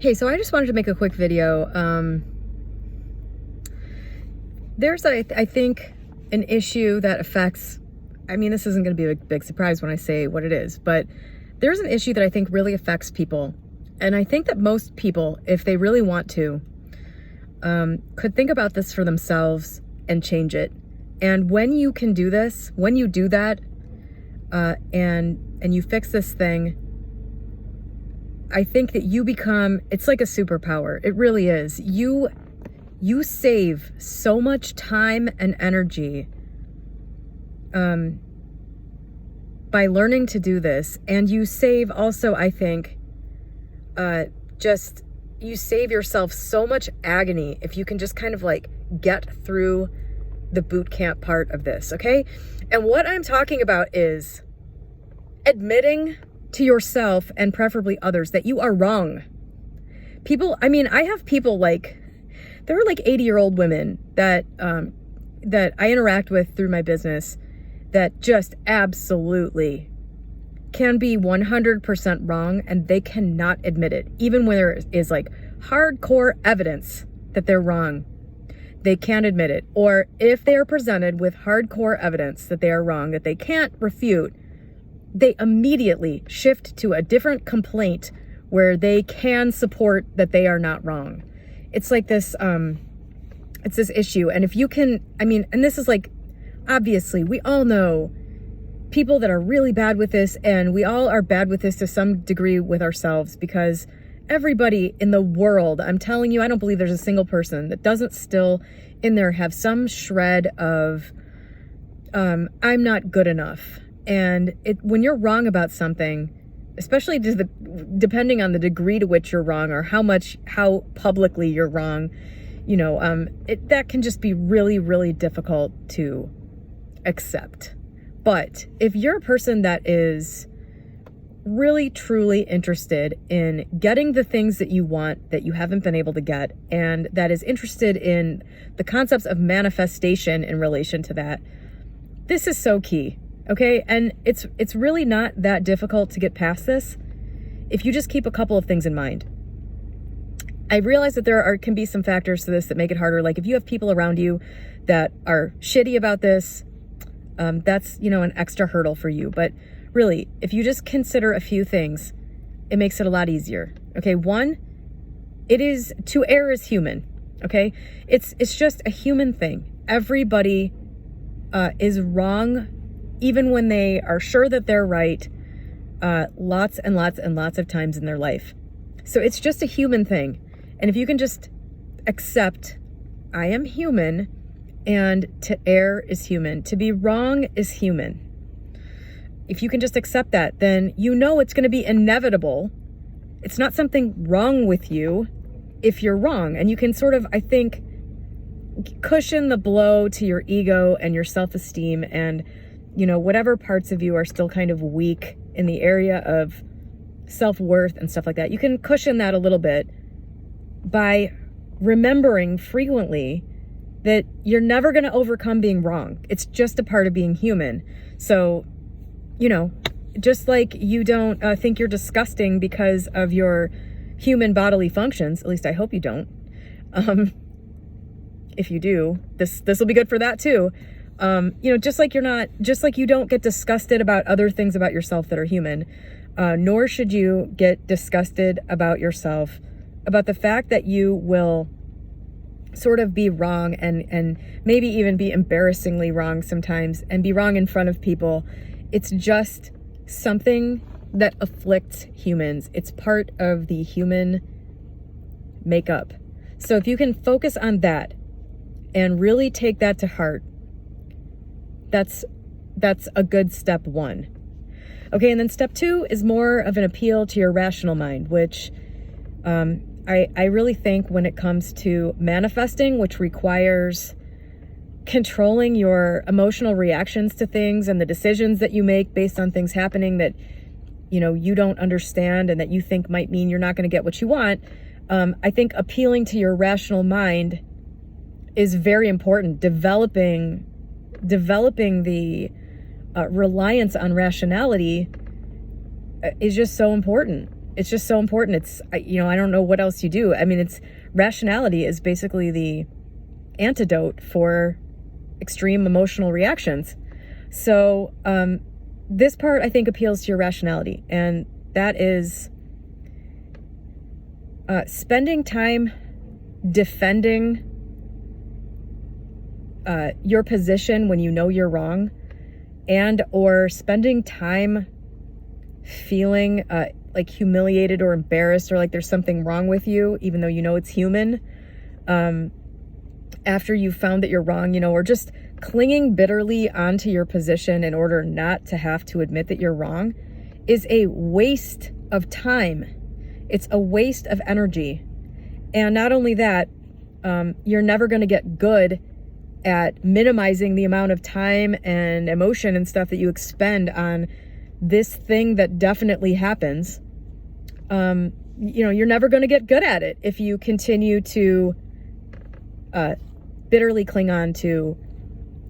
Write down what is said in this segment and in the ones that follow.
Hey, so I just wanted to make a quick video. There's, I think, an issue that affects, this isn't going to be a big surprise when I say what it is, but there's an issue that I think really affects people. And I think that most people, if they really want to, could think about this for themselves and change it. And when you can do this, when you do that, and you fix this thing, I think that you become, it's like a superpower. It really is. You save so much time and energy by learning to do this. And you save also, I think, you save yourself so much agony if you can just kind of like get through the boot camp part of this, okay? And what I'm talking about is admitting to yourself and preferably others that you are wrong. People, I have people there are 80-year-old women that I interact with through my business that just absolutely can be 100% wrong, and they cannot admit it. Even when there is hardcore evidence that they're wrong, they can't admit it. Or if they are presented with hardcore evidence that they are wrong, that they can't refute, they immediately shift to a different complaint where they can support that they are not wrong. It's like this, it's this issue. And if you can, and this is obviously, we all know people that are really bad with this, and we all are bad with this to some degree with ourselves, because everybody in the world, I'm telling you, I don't believe there's a single person that doesn't still in there have some shred of, I'm not good enough. And when you're wrong about something, especially depending on the degree to which you're wrong, or how publicly you're wrong, that can just be really, really difficult to accept. But if you're a person that is really, truly interested in getting the things that you want that you haven't been able to get, and that is interested in the concepts of manifestation in relation to that, this is so key. Okay, and it's really not that difficult to get past this if you just keep a couple of things in mind. I realize that there can be some factors to this that make it harder. Like if you have people around you that are shitty about this, that's, an extra hurdle for you. But really, if you just consider a few things, it makes it a lot easier. Okay, one, to err is human. Okay, it's just a human thing. Everybody is wrong, even when they are sure that they're right, lots and lots and lots of times in their life. So it's just a human thing. And if you can just accept, I am human, and to err is human, to be wrong is human. If you can just accept that, then it's going to be inevitable. It's not something wrong with you if you're wrong. And you can sort of, I think, cushion the blow to your ego and your self-esteem, and whatever parts of you are still kind of weak in the area of self-worth and stuff like that. You can cushion that a little bit by remembering frequently that you're never going to overcome being wrong. It's just a part of being human. So, just like you don't think you're disgusting because of your human bodily functions, at least I hope you don't. If you do, this will be good for that too. Just like you don't get disgusted about other things about yourself that are human, nor should you get disgusted about yourself, about the fact that you will sort of be wrong and maybe even be embarrassingly wrong sometimes, and be wrong in front of people. It's just something that afflicts humans. It's part of the human makeup. So if you can focus on that and really take that to heart, that's a good step one. Okay, and then step two is more of an appeal to your rational mind, which I really think when it comes to manifesting, which requires controlling your emotional reactions to things and the decisions that you make based on things happening that you don't understand and that you think might mean you're not going to get what you want, I think appealing to your rational mind is very important. Developing the reliance on rationality is just so important. It's just so important. I don't know what else you do. I mean, rationality is basically the antidote for extreme emotional reactions. So this part, I think, appeals to your rationality, and that is spending time defending your position when you know you're wrong, and or spending time feeling like humiliated or embarrassed or like there's something wrong with you, even though you know it's human, after you found that you're wrong, or just clinging bitterly onto your position in order not to have to admit that you're wrong, is a waste of time. It's a waste of energy. And not only that, you're never going to get good at minimizing the amount of time and emotion and stuff that you expend on this thing that definitely happens. You're never going to get good at it if you continue to bitterly cling on to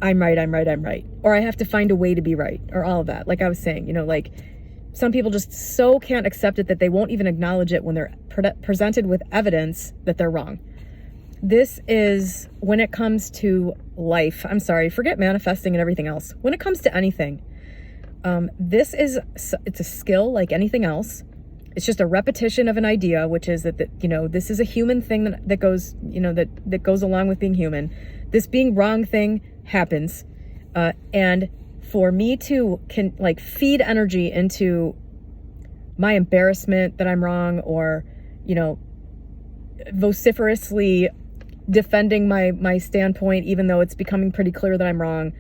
I'm right, or I have to find a way to be right, or all of that. Like I was saying, like some people just so can't accept it that they won't even acknowledge it when they're presented with evidence that they're wrong. This is when it comes to life. I'm sorry, forget manifesting and everything else. When it comes to anything, it's a skill like anything else. It's just a repetition of an idea, which is that this is a human thing that goes, that goes along with being human. This being wrong thing happens, and for me to feed energy into my embarrassment that I'm wrong, or vociferously defending my standpoint, even though it's becoming pretty clear that I'm wrong.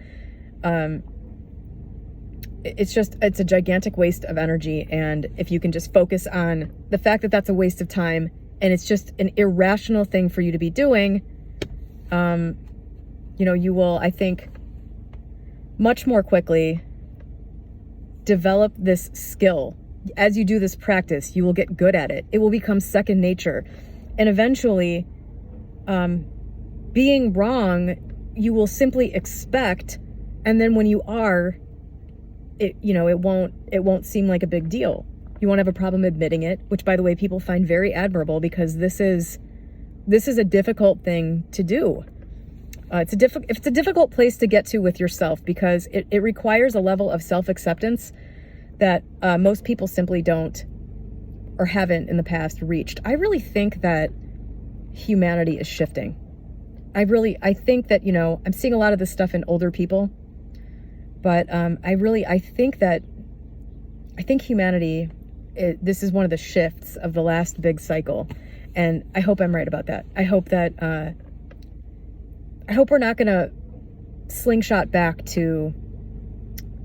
It's a gigantic waste of energy. And if you can just focus on the fact that that's a waste of time, and it's just an irrational thing for you to be doing, you will, I think, much more quickly develop this skill. As you do this practice, you will get good at it. It will become second nature. And eventually, being wrong, you will simply expect, and then when you are, it won't seem like a big deal. You won't have a problem admitting it, which, by the way, people find very admirable, because this is a difficult thing to do. It's a difficult place to get to with yourself, because it requires a level of self-acceptance that most people simply don't, or haven't in the past reached. I really think that humanity is shifting. I think that, I'm seeing a lot of this stuff in older people, but I think humanity, this is one of the shifts of the last big cycle. And I hope I'm right about that. I hope we're not going to slingshot back to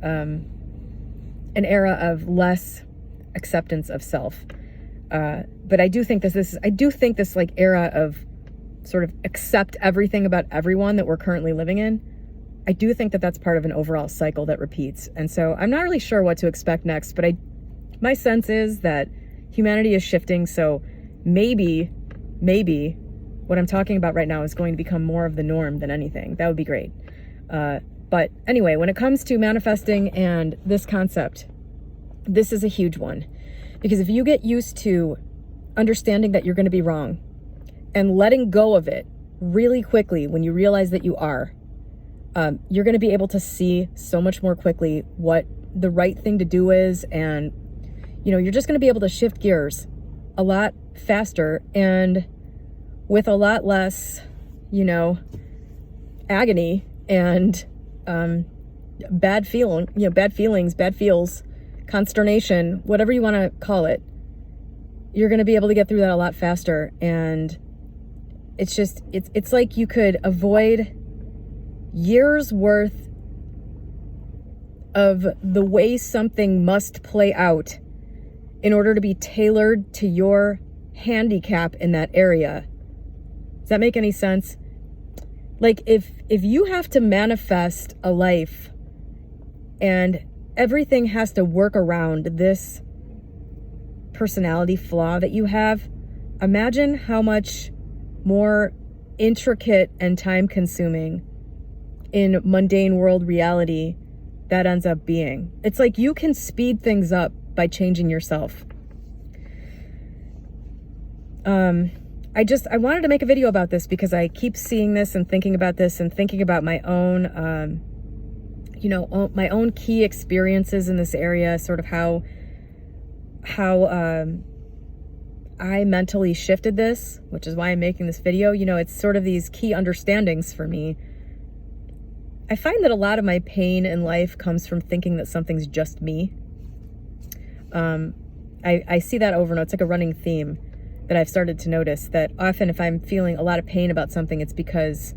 an era of less acceptance of self. But I do think this like era of sort of accept everything about everyone that we're currently living in, I do think that that's part of an overall cycle that repeats. And so I'm not really sure what to expect next, but my sense is that humanity is shifting. So maybe what I'm talking about right now is going to become more of the norm than anything. That would be great. But anyway, when it comes to manifesting and this concept, this is a huge one. Because if you get used to understanding that you're going to be wrong and letting go of it really quickly when you realize that you are, you're going to be able to see so much more quickly what the right thing to do is. And, you're just going to be able to shift gears a lot faster and with a lot less, agony and bad feelings, consternation, whatever you want to call it. You're going to be able to get through that a lot faster. And it's like you could avoid years worth of the way something must play out in order to be tailored to your handicap in that area. Does that make any sense? Like if you have to manifest a life and everything has to work around this personality flaw that you have, imagine how much more intricate and time consuming in mundane world reality that ends up being. It's like you can speed things up by changing yourself. I wanted to make a video about this because I keep seeing this and thinking about this and thinking about my own, my own key experiences in this area, sort of how I mentally shifted this, which is why I'm making this video. It's sort of these key understandings for me. I find that a lot of my pain in life comes from thinking that something's just me. I see that over and over. It's like a running theme that I've started to notice, that often if I'm feeling a lot of pain about something, it's because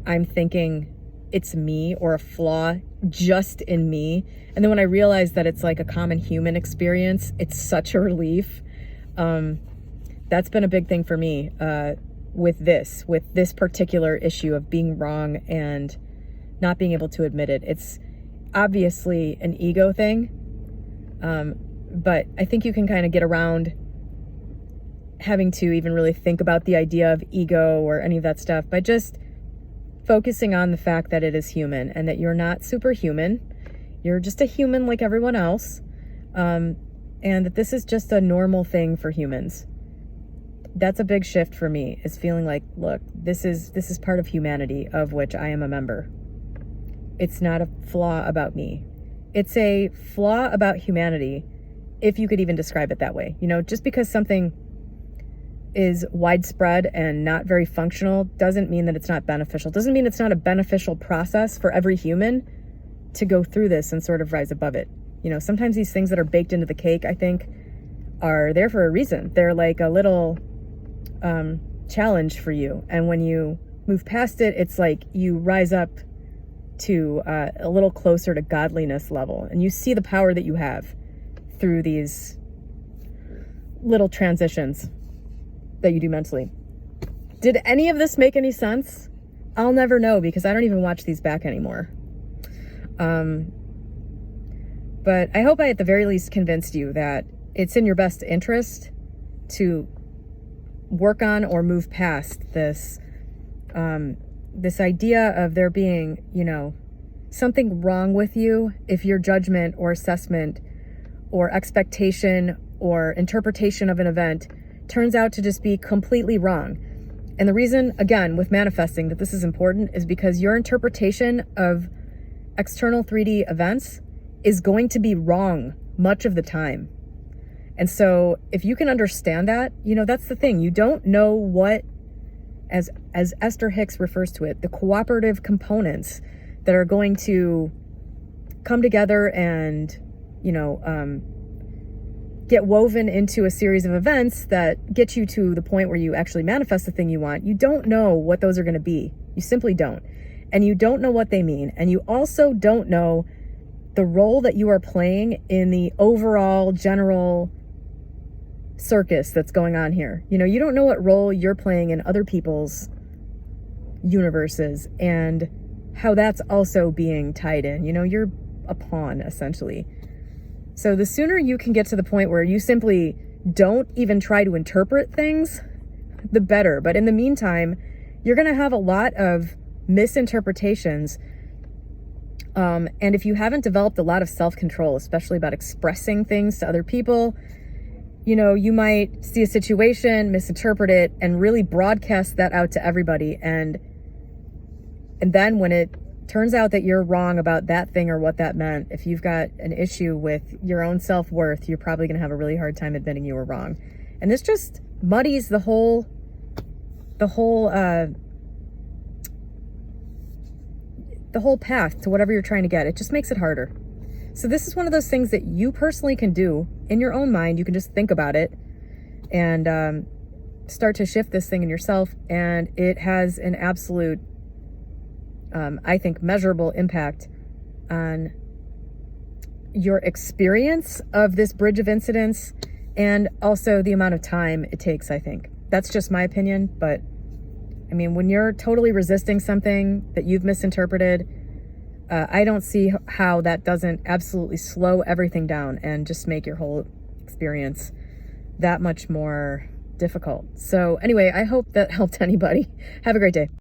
I'm thinking it's me or a flaw just in me. And then when I realize that it's like a common human experience, it's such a relief. That's been a big thing for me with this particular issue of being wrong and not being able to admit it. It's obviously an ego thing, but I think you can kind of get around having to even really think about the idea of ego or any of that stuff by just focusing on the fact that it is human and that you're not superhuman. You're just a human like everyone else, and that this is just a normal thing for humans. That's a big shift for me, is feeling like, look, this is part of humanity, of which I am a member. It's not a flaw about me. It's a flaw about humanity, if you could even describe it that way. Just because something is widespread and not very functional doesn't mean that it's not beneficial. Doesn't mean it's not a beneficial process for every human to go through this and sort of rise above it. Sometimes these things that are baked into the cake, I think, are there for a reason. They're like a little challenge for you. And when you move past it, it's like you rise up to a little closer to godliness level. And you see the power that you have through these little transitions that you do mentally. Did any of this make any sense? I'll never know, because I don't even watch these back anymore. But I hope I at the very least convinced you that it's in your best interest to work on or move past this idea of there being, something wrong with you if your judgment or assessment or expectation or interpretation of an event turns out to just be completely wrong. And the reason, again, with manifesting, that this is important is because your interpretation of external 3D events is going to be wrong much of the time. And so if you can understand that, that's the thing. You don't know what, as Esther Hicks refers to it, the cooperative components that are going to come together and, get woven into a series of events that get you to the point where you actually manifest the thing you want. You don't know what those are going to be. You simply don't. And you don't know what they mean. And you also don't know the role that you are playing in the overall general circus that's going on here. You don't know what role you're playing in other people's universes and how that's also being tied in. You're a pawn, essentially. So the sooner you can get to the point where you simply don't even try to interpret things, the better. But in the meantime, you're going to have a lot of misinterpretations. And if you haven't developed a lot of self-control, especially about expressing things to other people, you might see a situation, misinterpret it, and really broadcast that out to everybody. And then when it turns out that you're wrong about that thing or what that meant, if you've got an issue with your own self-worth, you're probably going to have a really hard time admitting you were wrong. And this just muddies the whole path to whatever you're trying to get. It just makes it harder. So this is one of those things that you personally can do in your own mind. You can just think about it and start to shift this thing in yourself. And it has an absolute, I think, measurable impact on your experience of this bridge of incidents and also the amount of time it takes, I think. That's just my opinion, but I mean, when you're totally resisting something that you've misinterpreted, I don't see how that doesn't absolutely slow everything down and just make your whole experience that much more difficult. So anyway, I hope that helped anybody. Have a great day.